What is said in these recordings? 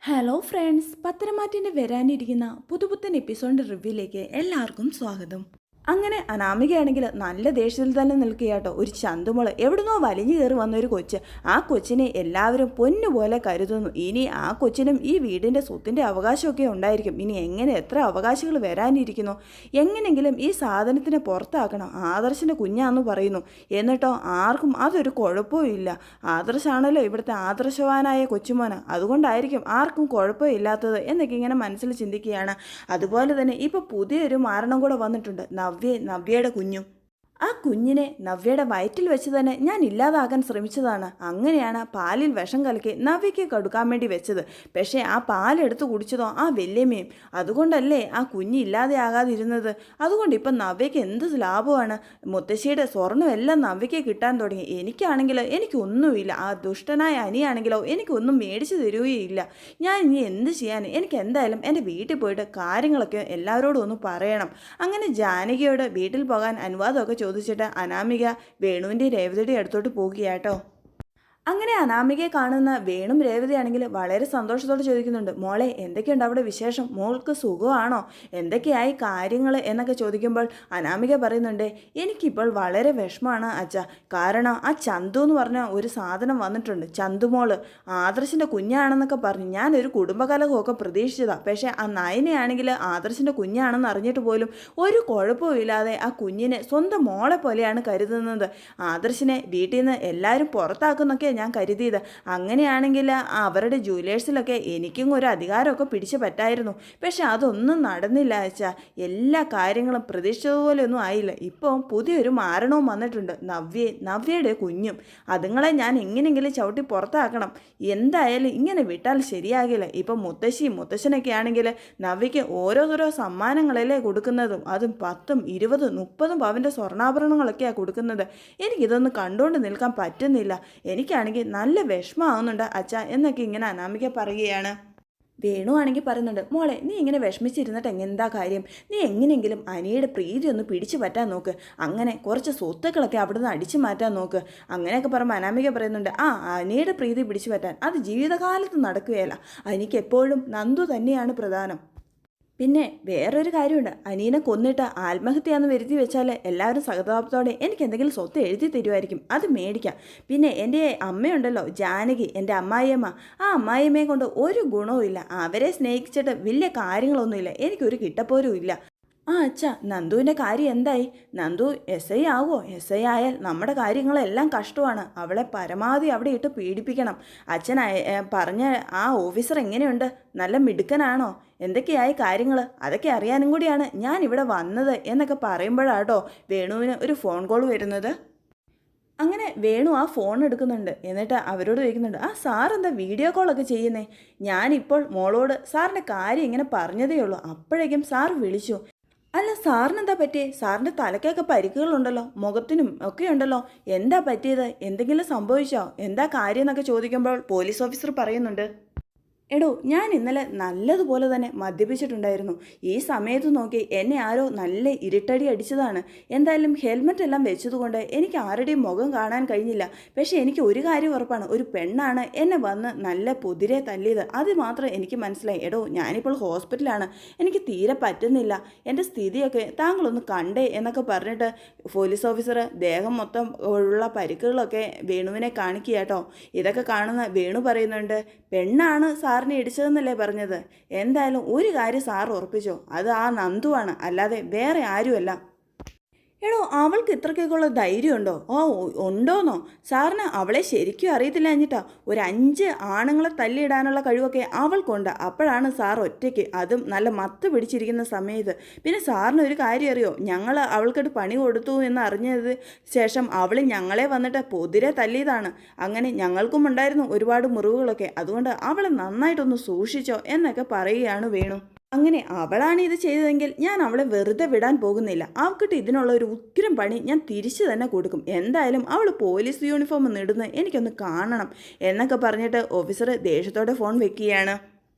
Hello friends, പത്തനംമാറ്റിൻ്റെ വരാനിരിക്കുന്ന പുതുപുത്തൻ എപ്പിസോഡിൻ്റെ റിവ്യൂയിലേക്ക് എല്ലാവർക്കും സ്വാഗതം. അങ്ങനെ അനാമികയാണെങ്കിൽ നല്ല ദേഷ്യത്തിൽ തന്നെ നിൽക്കുകയാട്ടോ. ഒരു ചന്തുമോള് എവിടുന്നോ വലിഞ്ഞു കയറി വന്നൊരു കൊച്ച്. ആ കൊച്ചിനെ എല്ലാവരും പൊന്നുപോലെ കരുതുന്നു. ഇനി ആ കൊച്ചിനും ഈ വീടിൻ്റെ സ്വത്തിൻ്റെ അവകാശമൊക്കെ ഉണ്ടായിരിക്കും. ഇനി എങ്ങനെ എത്ര അവകാശികൾ വരാനിരിക്കുന്നു. എങ്ങനെങ്കിലും ഈ സാധനത്തിനെ പുറത്താക്കണം. ആദർശിൻ്റെ കുഞ്ഞാന്ന് പറയുന്നു. എന്നിട്ടോ ആർക്കും അതൊരു കുഴപ്പവും ഇല്ല. ആദർശാണല്ലോ ഇവിടുത്തെ ആദർശവാനായ കൊച്ചുമോന്. അതുകൊണ്ടായിരിക്കും ആർക്കും കുഴപ്പമില്ലാത്തത് എന്നൊക്കെ ഇങ്ങനെ മനസ്സിൽ ചിന്തിക്കുകയാണ്. അതുപോലെ തന്നെ ഇപ്പോൾ പുതിയൊരു മാരണം കൂടെ വന്നിട്ടുണ്ട്. നവ്യയുടെ കുഞ്ഞും. ആ കുഞ്ഞിനെ നവ്യയുടെ വയറ്റിൽ വെച്ച് തന്നെ ഞാൻ ഇല്ലാതാക്കാൻ ശ്രമിച്ചതാണ്. അങ്ങനെയാണ് പാലിൽ വിഷം കലക്കി നവ്യയ്ക്ക് കൊടുക്കാൻ വേണ്ടി വെച്ചത്. പക്ഷേ ആ പാലെടുത്ത് കുടിച്ചതോ ആ വല്യമ്മയും. അതുകൊണ്ടല്ലേ ആ കുഞ്ഞ് ഇല്ലാതെയാകാതിരുന്നത്. അതുകൊണ്ട് ഇപ്പം നവ്യയ്ക്ക് എന്ത് ലാഭമാണ്. മുത്തശ്ശിയുടെ സ്വർണ്ണമെല്ലാം നവ്യയ്ക്ക് കിട്ടാൻ തുടങ്ങി. എനിക്കാണെങ്കിലോ എനിക്കൊന്നുമില്ല. ആ ദുഷ്ടനായ അനിയാണെങ്കിലോ എനിക്കൊന്നും മേടിച്ചു തരുകയില്ല. ഞാൻ ഇനി എന്ത് ചെയ്യാൻ. എനിക്ക് എന്തായാലും എൻ്റെ വീട്ടിൽ പോയിട്ട് കാര്യങ്ങളൊക്കെ എല്ലാവരോടും ഒന്ന് പറയണം. അങ്ങനെ ജാനകിയോട് വീട്ടിൽ പോകാൻ അനുവാദമൊക്കെ ചോദിച്ചിട്ട് അനാമിക വേണുവിൻ്റെ രേവതിയുടെ അടുത്തോട്ട് പോകുകയാട്ടോ. അങ്ങനെ അനാമികയെ കാണുന്ന വേണും രേവതിയാണെങ്കിൽ വളരെ സന്തോഷത്തോടെ ചോദിക്കുന്നുണ്ട്, മോളെ എന്തൊക്കെയുണ്ട് അവിടെ വിശേഷം, മോൾക്ക് സുഖമാണോ, എന്തൊക്കെയായി കാര്യങ്ങൾ എന്നൊക്കെ ചോദിക്കുമ്പോൾ അനാമിക പറയുന്നുണ്ട്, എനിക്കിപ്പോൾ വളരെ വിഷമമാണ് അച്ഛാ. കാരണം ആ ചന്തു എന്ന് പറഞ്ഞ ഒരു സാധനം വന്നിട്ടുണ്ട്. ചന്തുമോള് ആദർശിൻ്റെ കുഞ്ഞാണെന്നൊക്കെ പറഞ്ഞു. ഞാനൊരു കുടുംബകലഹമൊക്കെ പ്രതീക്ഷിച്ചതാണ്. പക്ഷേ ആ നയനയാണെങ്കിൽ ആദർശിൻ്റെ കുഞ്ഞാണെന്ന് അറിഞ്ഞിട്ട് പോലും ഒരു കുഴപ്പമില്ലാതെ ആ കുഞ്ഞിനെ സ്വന്തം മോളെ പോലെയാണ് കരുതുന്നത്. ആദർശിനെ വീട്ടിൽ നിന്ന് എല്ലാവരും പുറത്താക്കുന്നൊക്കെ ഞാൻ കരുതിയത്. അങ്ങനെയാണെങ്കിൽ അവരുടെ ജൂലേഴ്സിലൊക്കെ എനിക്കും ഒരു അധികാരമൊക്കെ പിടിച്ചു പറ്റായിരുന്നു. പക്ഷെ അതൊന്നും നടന്നില്ല അച്ഛാ. എല്ലാ കാര്യങ്ങളും പ്രതീക്ഷിച്ചതുപോലെ ഒന്നും ആയില്ല. ഇപ്പോൾ പുതിയൊരു മാരണവും വന്നിട്ടുണ്ട്. നവ്യയുടെ കുഞ്ഞും. അതുങ്ങളെ ഞാൻ എങ്ങനെയെങ്കിലും ചവിട്ടി പുറത്താക്കണം. എന്തായാലും ഇങ്ങനെ വിട്ടാൽ ശരിയാകില്ല. ഇപ്പം മുത്തശ്ശനൊക്കെ ആണെങ്കിൽ നവ്യയ്ക്ക് ഓരോരോ സമ്മാനങ്ങളല്ലേ കൊടുക്കുന്നതും. അതും 10, 20, 30 പവൻ്റെ സ്വർണ്ണാഭരണങ്ങളൊക്കെയാണ് കൊടുക്കുന്നത്. എനിക്കിതൊന്നും കണ്ടുകൊണ്ട് നിൽക്കാൻ പറ്റുന്നില്ല. എനിക്കാണെങ്കിൽ നല്ല വിഷമമാകുന്നുണ്ട് അച്ഛാ എന്നൊക്കെ ഇങ്ങനെ അനാമിക പറയുകയാണ്. വേണു ആണെങ്കിൽ പറയുന്നുണ്ട്, മോളെ നീ ഇങ്ങനെ വിഷമിച്ചിരുന്നിട്ട് എന്താ കാര്യം. നീ എങ്ങനെയെങ്കിലും അനിയുടെ പ്രീതി ഒന്ന് പിടിച്ചു പറ്റാൻ നോക്ക്. അങ്ങനെ കുറച്ച് സ്വത്തുക്കളൊക്കെ അവിടെ നിന്ന് അടിച്ചു മാറ്റാൻ നോക്ക്. അങ്ങനെയൊക്കെ പറയുമ്പോൾ അനാമിക പറയുന്നുണ്ട്, അനിയുടെ പ്രീതി പിടിച്ചു പറ്റാൻ അത് ജീവിതകാലത്ത് നടക്കുകയല്ല. അനിക്ക് എപ്പോഴും നന്ദു തന്നെയാണ് പ്രധാനം. പിന്നെ വേറൊരു കാര്യമുണ്ട്, അനീനെ കൊന്നിട്ട് ആത്മഹത്യയാണെന്ന് വരുത്തി വെച്ചാൽ എല്ലാവരും സഹതാപത്തോടെ എനിക്ക് എന്തെങ്കിലും സ്വത്ത് എഴുതി തരുമായിരിക്കും. അത് മേടിക്കാം. പിന്നെ എൻ്റെ അമ്മയുണ്ടല്ലോ ജാനകി, എൻ്റെ അമ്മായിയമ്മ. ആ അമ്മായിയമ്മയെ കൊണ്ട് ഒരു ഗുണവും ഇല്ല. അവരെ സ്നേഹിച്ചിട്ട് വലിയ കാര്യങ്ങളൊന്നുമില്ല. എനിക്കൊരു കിട്ടപ്പോരും ഇല്ല. അച്ഛാ, നന്ദുവിൻ്റെ കാര്യം എന്തായി? നന്ദു SI ആവുമോ? SI ആയാൽ നമ്മുടെ കാര്യങ്ങളെല്ലാം കഷ്ടമാണ്. അവളെ പരമാവധി അവിടെ ഇട്ട് പീഡിപ്പിക്കണം. അച്ഛൻ പറഞ്ഞ ആ ഓഫീസർ എങ്ങനെയുണ്ട്? നല്ല മിടുക്കനാണോ? എന്തൊക്കെയായി കാര്യങ്ങൾ? അതൊക്കെ അറിയാനും കൂടിയാണ് ഞാൻ ഇവിടെ വന്നത് എന്നൊക്കെ പറയുമ്പോഴാട്ടോ വേണുവിന് ഒരു ഫോൺ കോൾ വരുന്നത്. അങ്ങനെ വേണു ആ ഫോൺ എടുക്കുന്നുണ്ട്. എന്നിട്ട് അവരോട് ചോദിക്കുന്നുണ്ട്, സാർ എന്താ വീഡിയോ കോളൊക്കെ ചെയ്യുന്നേ? ഞാനിപ്പോൾ മോളോട് സാറിൻ്റെ കാര്യം ഇങ്ങനെ പറഞ്ഞതേ ഉള്ളൂ. അപ്പോഴേക്കും സാർ വിളിച്ചു. അല്ല, സാറിനെന്താ പറ്റിയേ? സാറിൻ്റെ തലക്കൊക്കെ പരിക്കുകളുണ്ടല്ലോ, മുഖത്തിനും ഒക്കെ ഉണ്ടല്ലോ. എന്താ പറ്റിയത്? എന്തെങ്കിലും സംഭവിച്ചോ? എന്താ കാര്യം എന്നൊക്കെ ചോദിക്കുമ്പോൾ പോലീസ് ഓഫീസർ പറയുന്നുണ്ട്, എടോ, ഞാൻ ഇന്നലെ നല്ലതുപോലെ തന്നെ മദ്യപിച്ചിട്ടുണ്ടായിരുന്നു. ഈ സമയത്ത് നോക്കി എന്നെ ആരോ നല്ല ഇരുട്ടടി അടിച്ചതാണ്. എന്തായാലും ഹെൽമെറ്റ് എല്ലാം വെച്ചതുകൊണ്ട് എനിക്ക് ആരുടെയും മുഖം കാണാൻ കഴിഞ്ഞില്ല. പക്ഷേ എനിക്ക് ഒരു കാര്യം ഉറപ്പാണ്, ഒരു പെണ്ണാണ് എന്നെ വന്ന് നല്ല പൊതിരെ തല്ലിയത്. അത് മാത്രം എനിക്ക് മനസ്സിലായി. എടോ, ഞാനിപ്പോൾ ഹോസ്പിറ്റലാണ്, എനിക്ക് തീരെ പറ്റുന്നില്ല. എൻ്റെ സ്ഥിതിയൊക്കെ താങ്കളൊന്ന് കണ്ടേ എന്നൊക്കെ പറഞ്ഞിട്ട് പോലീസ് ഓഫീസർ ദേഹം മൊത്തം ഉള്ള പരിക്കുകളൊക്കെ വേണുവിനെ കാണിക്കുക കേട്ടോ. ഇതൊക്കെ കാണുന്ന വേണു പറയുന്നുണ്ട്, പെണ്ണാണ് സാറിനെ ഇടിച്ചതെന്നല്ലേ പറഞ്ഞത്? എന്തായാലും ഒരു കാര്യം സാർ ഉറപ്പിച്ചോ, അത് ആ നന്ദുവാണ്, അല്ലാതെ വേറെ ആരുമല്ല. എടോ, അവൾക്ക് ഇത്രയ്ക്കൊക്കെയുള്ള ധൈര്യമുണ്ടോ? ഉണ്ടോന്നോ? സാറിന് അവളെ ശരിക്കും അറിയത്തില്ല എന്നിട്ടാ. ഒരു 5 ആണുങ്ങളെ തല്ലിയിടാനുള്ള കഴിവൊക്കെ അവൾക്കുണ്ട്. അപ്പോഴാണ് സാർ ഒറ്റയ്ക്ക്, അതും നല്ല മത്ത് പിടിച്ചിരിക്കുന്ന സമയത്ത്. പിന്നെ സാറിന് ഒരു കാര്യം അറിയോ? ഞങ്ങൾ അവൾക്കൊരു പണി കൊടുത്തു എന്ന് അറിഞ്ഞത് ശേഷം അവൾ ഞങ്ങളെ വന്നിട്ട് പൊതിരെ തല്ലിയതാണ്. അങ്ങനെ ഞങ്ങൾക്കും ഉണ്ടായിരുന്നു ഒരുപാട് മുറിവുകളൊക്കെ. അതുകൊണ്ട് അവളെ നന്നായിട്ടൊന്ന് സൂക്ഷിച്ചോ എന്നൊക്കെ പറയുകയാണ് വേണു. അങ്ങനെ അവളാണ് ഇത് ചെയ്തതെങ്കിൽ ഞാൻ അവളെ വെറുതെ വിടാൻ പോകുന്നില്ല. അവൾക്കിട്ട് ഇതിനുള്ള ഒരു ഉഗ്രം പണി ഞാൻ തിരിച്ചു തന്നെ കൊടുക്കും. എന്തായാലും അവൾ പോലീസ് യൂണിഫോം ഇടുന്നത് എനിക്കൊന്ന് കാണണം എന്നൊക്കെ പറഞ്ഞിട്ട് ഓഫീസർ ദേഷ്യത്തോടെ ഫോൺ വെക്കുകയാണ്.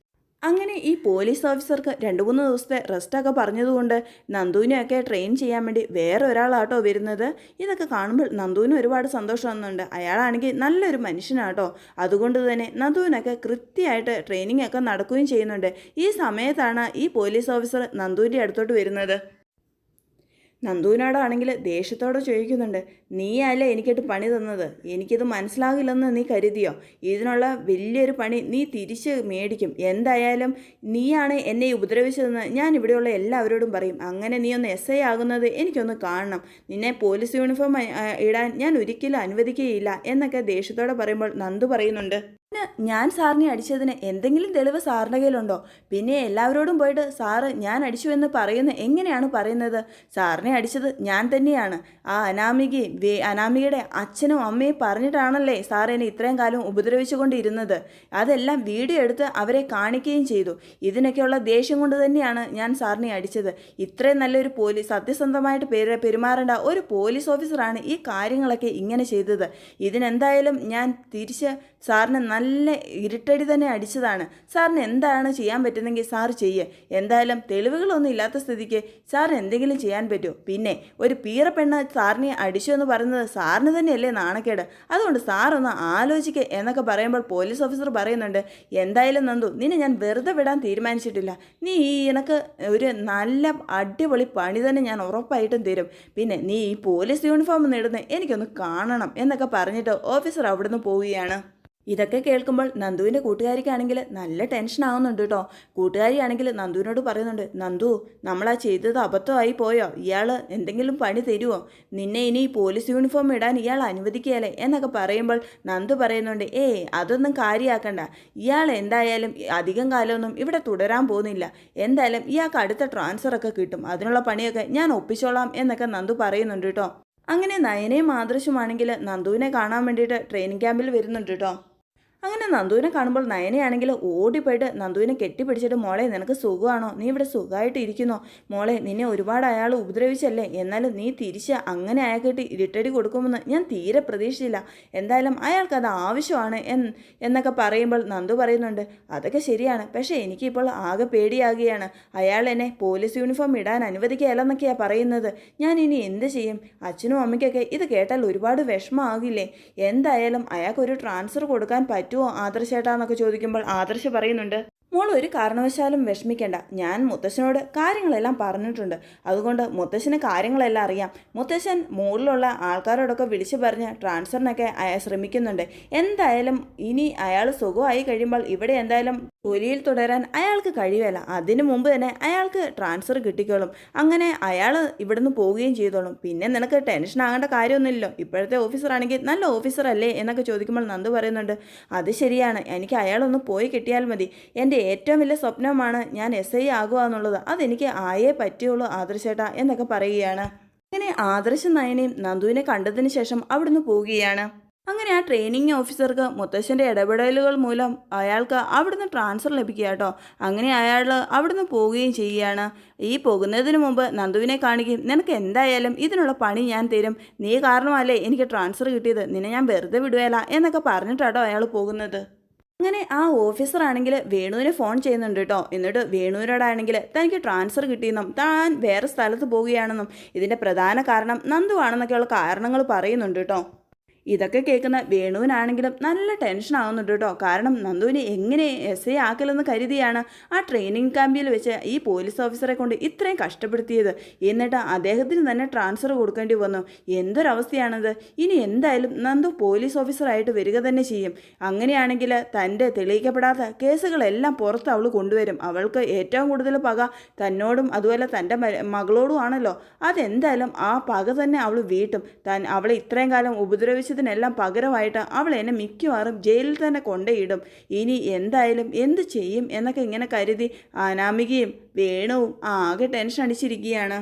അങ്ങനെ ഈ പോലീസ് ഓഫീസർക്ക് 2-3 ദിവസത്തെ റെസ്റ്റൊക്കെ പറഞ്ഞതുകൊണ്ട് നന്ദുവിനെയൊക്കെ ട്രെയിൻ ചെയ്യാൻ വേണ്ടി വേറെ ഒരാളാട്ടോ വരുന്നത്. ഇതൊക്കെ കാണുമ്പോൾ നന്ദുവിന് ഒരുപാട് സന്തോഷമൊന്നുണ്ട്. അയാളാണെങ്കിൽ നല്ലൊരു മനുഷ്യനാട്ടോ. അതുകൊണ്ട് തന്നെ നന്ദുവിനൊക്കെ കൃത്യമായിട്ട് ട്രെയിനിങ് ഒക്കെ നടക്കുകയും ചെയ്യുന്നുണ്ട്. ഈ സമയത്താണ് ഈ പോലീസ് ഓഫീസർ നന്ദുവിൻ്റെ അടുത്തോട്ട് വരുന്നത്. നന്ദുവിനോടാണെങ്കിൽ ദേഷ്യത്തോടെ ചോദിക്കുന്നുണ്ട്, നീയല്ലേ എനിക്കിട്ട് പണി തന്നത്, എനിക്കിത് മനസ്സിലാകില്ലെന്ന് നീ കരുതിയോ? ഇതിനുള്ള വലിയൊരു പണി നീ തിരിച്ച് മേടിക്കും. എന്തായാലും നീയാണ് എന്നെ ഉപദ്രവിച്ചതെന്ന് ഞാൻ ഇവിടെയുള്ള എല്ലാവരോടും പറയും. അങ്ങനെ നീ ഒന്ന് SI ആകുന്നത് എനിക്കൊന്ന് കാണണം. നിന്നെ പോലീസ് യൂണിഫോം ഇടാൻ ഞാൻ ഒരിക്കലും അനുവദിക്കുകയില്ല എന്നൊക്കെ ദേഷ്യത്തോടെ പറയുമ്പോൾ നന്ദു പറയുന്നുണ്ട്, ഞാൻ സാറിനെ അടിച്ചതിന് എന്തെങ്കിലും തെളിവ് സാറിൻ്റെ കയ്യിലുണ്ടോ? പിന്നെ എല്ലാവരോടും പോയിട്ട് സാറ് ഞാൻ അടിച്ചു എന്ന് പറയുന്നത് എങ്ങനെയാണ് പറയുന്നത്? സാറിനെ അടിച്ചത് ഞാൻ തന്നെയാണ്. ആ അനാമികയുടെ അച്ഛനും അമ്മയും പറഞ്ഞിട്ടാണല്ലേ സാർ എന്നെ ഇത്രയും കാലം ഉപദ്രവിച്ചുകൊണ്ടിരുന്നത്. അതെല്ലാം വീഡിയോ എടുത്ത് അവരെ കാണിക്കുകയും ചെയ്തു. ഇതിനൊക്കെയുള്ള ദേഷ്യം കൊണ്ട് തന്നെയാണ് ഞാൻ സാറിനെ അടിച്ചത്. ഇത്രയും നല്ലൊരു സത്യസന്ധമായിട്ട് പെരുമാറേണ്ട ഒരു പോലീസ് ഓഫീസറാണ് ഈ കാര്യങ്ങളൊക്കെ ഇങ്ങനെ ചെയ്തത്. ഇതിനെന്തായാലും ഞാൻ തിരിച്ച് സാറിന് നല്ല ഇരുട്ടടി തന്നെ അടിച്ചതാണ്. സാറിന് എന്താണ് ചെയ്യാൻ പറ്റുന്നെങ്കിൽ സാർ ചെയ്യേ. എന്തായാലും തെളിവുകളൊന്നും ഇല്ലാത്ത സ്ഥിതിക്ക് സാറിന് എന്തെങ്കിലും ചെയ്യാൻ പറ്റുമോ? പിന്നെ ഒരു പീറപ്പെണ്ണ് സാറിനെ അടിച്ചു എന്ന് പറയുന്നത് സാറിന് തന്നെയല്ലേ നാണക്കേട്. അതുകൊണ്ട് സാറൊന്ന് ആലോചിക്കുക എന്നൊക്കെ പറയുമ്പോൾ പോലീസ് ഓഫീസർ പറയുന്നുണ്ട്, എന്തായാലും നന്ദു, നിന്നെ ഞാൻ വെറുതെ വിടാൻ തീരുമാനിച്ചിട്ടില്ല. നീ എനക്ക് ഒരു നല്ല അടിപൊളി പണി തന്നെ ഞാൻ ഉറപ്പായിട്ടും തരും. പിന്നെ നീ ഈ പോലീസ് യൂണിഫോം ഒന്ന് ഇടുന്നത് എനിക്കൊന്ന് കാണണം എന്നൊക്കെ പറഞ്ഞിട്ട് ഓഫീസർ അവിടുന്ന് പോവുകയാണ്. ഇതൊക്കെ കേൾക്കുമ്പോൾ നന്ദുവിൻ്റെ കൂട്ടുകാരിക്കാണെങ്കിൽ നല്ല ടെൻഷൻ ആവുന്നുണ്ട് കേട്ടോ. കൂട്ടുകാരിയാണെങ്കിൽ നന്ദുവിനോട് പറയുന്നുണ്ട്, നന്ദു, നമ്മളാ ചെയ്തത് അബദ്ധമായി പോയോ? ഇയാൾ എന്തെങ്കിലും പണി തരുമോ? നിന്നെ ഇനി പോലീസ് യൂണിഫോം ഇടാൻ ഇയാൾ അനുവദിക്കുകയല്ലേ എന്നൊക്കെ പറയുമ്പോൾ നന്ദു പറയുന്നുണ്ട്, അതൊന്നും കാര്യമാക്കണ്ട. ഇയാൾ എന്തായാലും അധികം കാലമൊന്നും ഇവിടെ തുടരാൻ പോകുന്നില്ല. എന്തായാലും ഇയാൾക്ക് അടുത്ത ട്രാൻസ്ഫറൊക്കെ കിട്ടും. അതിനുള്ള പണിയൊക്കെ ഞാൻ ഒപ്പിച്ചോളാം എന്നൊക്കെ നന്ദു പറയുന്നുണ്ട് കേട്ടോ. അങ്ങനെ നയനയും ആദർശുമാണെങ്കിൽ നന്ദുവിനെ കാണാൻ വേണ്ടിയിട്ട് ട്രെയിനിങ് ക്യാമ്പിൽ വരുന്നുണ്ട് കേട്ടോ. അങ്ങനെ നന്ദുവിനെ കാണുമ്പോൾ നയനയാണെങ്കിൽ ഓടിപ്പോയിട്ട് നന്ദുവിനെ കെട്ടിപ്പിടിച്ചിട്ട്, മോളെ നിനക്ക് സുഖമാണോ? നീ ഇവിടെ സുഖമായിട്ട് ഇരിക്കുന്നോ? മോളെ, നിന്നെ ഒരുപാട് അയാൾ ഉപദ്രവിച്ചല്ലേ, എന്നാലും നീ തിരിച്ച് അങ്ങനെ അയാൾക്കിട്ട് ഇരുട്ടടി കൊടുക്കുമെന്ന് ഞാൻ തീരെ പ്രതീക്ഷിച്ചില്ല. എന്തായാലും അയാൾക്കത് ആവശ്യമാണ് എന്നൊക്കെ പറയുമ്പോൾ നന്ദു പറയുന്നുണ്ട്, അതൊക്കെ ശരിയാണ്, പക്ഷേ എനിക്കിപ്പോൾ ആകെ പേടിയാകുകയാണ്. അയാൾ എന്നെ പോലീസ് യൂണിഫോം ഇടാൻ അനുവദിക്കുകയല്ലെന്നൊക്കെയാണ് പറയുന്നത്. ഞാൻ ഇനി എന്ത് ചെയ്യും? അച്ഛനും അമ്മയ്ക്കൊക്കെ ഇത് കേട്ടാൽ ഒരുപാട് വിഷമമാകില്ലേ? എന്തായാലും അയാൾക്കൊരു ട്രാൻസ്ഫർ കൊടുക്കാൻ പറ്റുമോ ആദർശേട്ടാന്നൊക്കെ ചോദിക്കുമ്പോൾ ആദർശ് പറയുന്നുണ്ട്, മോൾ ഒരു കാരണവശാലും വിഷമിക്കേണ്ട. ഞാൻ മുത്തശ്ശനോട് കാര്യങ്ങളെല്ലാം പറഞ്ഞിട്ടുണ്ട്. അതുകൊണ്ട് മുത്തശ്ശന് കാര്യങ്ങളെല്ലാം അറിയാം. മുത്തശ്ശൻ മുകളിലുള്ള ആൾക്കാരോടൊക്കെ വിളിച്ചു പറഞ്ഞ് ട്രാൻസ്ഫറിനൊക്കെ ശ്രമിക്കുന്നുണ്ട്. എന്തായാലും ഇനി അയാൾ സുഖമായി കഴിയുമ്പോൾ ഇവിടെ എന്തായാലും ജോലിയിൽ തുടരാൻ അയാൾക്ക് കഴിയുകയില്ല. അതിനു മുമ്പ് തന്നെ അയാൾക്ക് ട്രാൻസ്ഫർ കിട്ടിക്കോളും. അങ്ങനെ അയാൾ ഇവിടുന്ന് പോവുകയും ചെയ്തോളും. പിന്നെ നിനക്ക് ടെൻഷൻ ആകേണ്ട കാര്യമൊന്നുമില്ലല്ലോ. ഇപ്പോഴത്തെ ഓഫീസറാണെങ്കിൽ നല്ല ഓഫീസറല്ലേ എന്നൊക്കെ ചോദിക്കുമ്പോൾ നന്ദു പറയുന്നുണ്ട്, അത് ശരിയാണ്, എനിക്ക് അയാളൊന്ന് പോയി കിട്ടിയാൽ മതി. എൻ്റെ ഏറ്റവും വലിയ സ്വപ്നമാണ് ഞാൻ SI ആകുക എന്നുള്ളത്. അതെനിക്ക് ആയേ പറ്റുള്ളൂ ആദർശേട്ടാ എന്നൊക്കെ പറയുകയാണ്. അങ്ങനെ ആദർശ് നയനയും നന്ദുവിനെ കണ്ടതിന് ശേഷം അവിടുന്ന് പോവുകയാണ്. അങ്ങനെ ആ ട്രെയിനിങ് ഓഫീസർക്ക് മുത്തശ്ശൻ്റെ ഇടപെടലുകൾ മൂലം അയാൾക്ക് അവിടുന്ന് ട്രാൻസ്ഫർ ലഭിക്കുക കേട്ടോ. അങ്ങനെ അയാൾ അവിടുന്ന് പോവുകയും ചെയ്യുകയാണ്. ഈ പോകുന്നതിന് മുമ്പ് നന്ദുവിനെ കാണിക്കുകയും, നിനക്ക് എന്തായാലും ഇതിനുള്ള പണി ഞാൻ തരും, നീ കാരണമല്ലേ എനിക്ക് ട്രാൻസ്ഫർ കിട്ടിയത്, നിന്നെ ഞാൻ വെറുതെ വിടുകയില്ല എന്നൊക്കെ പറഞ്ഞിട്ടാട്ടോ അയാൾ പോകുന്നത്. അങ്ങനെ ആ ഓഫീസറാണെങ്കിൽ വേണുവിനെ ഫോൺ ചെയ്യുന്നുണ്ട് കേട്ടോ. എന്നിട്ട് വേണുവിനോടാണെങ്കിൽ തനിക്ക് ട്രാൻസ്ഫർ കിട്ടിയെന്നും താൻ വേറെ സ്ഥലത്ത് പോവുകയാണെന്നും ഇതിൻ്റെ പ്രധാന കാരണം നന്ദു ആണെന്നൊക്കെയുള്ള കാരണങ്ങൾ പറയുന്നുണ്ട് കേട്ടോ. ഇതൊക്കെ കേൾക്കുന്ന വേണുവിനാണെങ്കിലും നല്ല ടെൻഷൻ ആവുന്നുണ്ട് കേട്ടോ. കാരണം നന്ദുവിനെ എങ്ങനെ SI ആക്കലെന്ന് കരുതിയാണ് ആ ട്രെയിനിങ് ക്യാമ്പിൽ വെച്ച് ഈ പോലീസ് ഓഫീസറെ കൊണ്ട് ഇത്രയും കഷ്ടപ്പെടുത്തിയത്. എന്നിട്ട് അദ്ദേഹത്തിന് തന്നെ ട്രാൻസ്ഫർ കൊടുക്കേണ്ടി വന്നു. എന്തൊരവസ്ഥയാണത്. ഇനി എന്തായാലും നന്ദു പോലീസ് ഓഫീസറായിട്ട് വരിക തന്നെ ചെയ്യും. അങ്ങനെയാണെങ്കിൽ തൻ്റെ തെളിയിക്കപ്പെടാത്ത കേസുകളെല്ലാം പുറത്ത് അവൾ കൊണ്ടുവരും. അവൾക്ക് ഏറ്റവും കൂടുതൽ പക തന്നോടും അതുപോലെ തൻ്റെ മകളോടും ആണല്ലോ. അതെന്തായാലും ആ പക തന്നെ അവൾ വീട്ടും. അവളെ ഇത്രയും കാലം ഉപദ്രവിച്ച് െല്ലാം പകരമായിട്ട് അവൾ എന്നെ മിക്കവാറും ജയിലിൽ തന്നെ കൊണ്ടേയിടും. ഇനി എന്തായാലും എന്ത് ചെയ്യും എന്നൊക്കെ ഇങ്ങനെ കരുതി അനാമികയും വേണുവും ആകെ ടെൻഷൻ അടിച്ചിരിക്കുകയാണ്.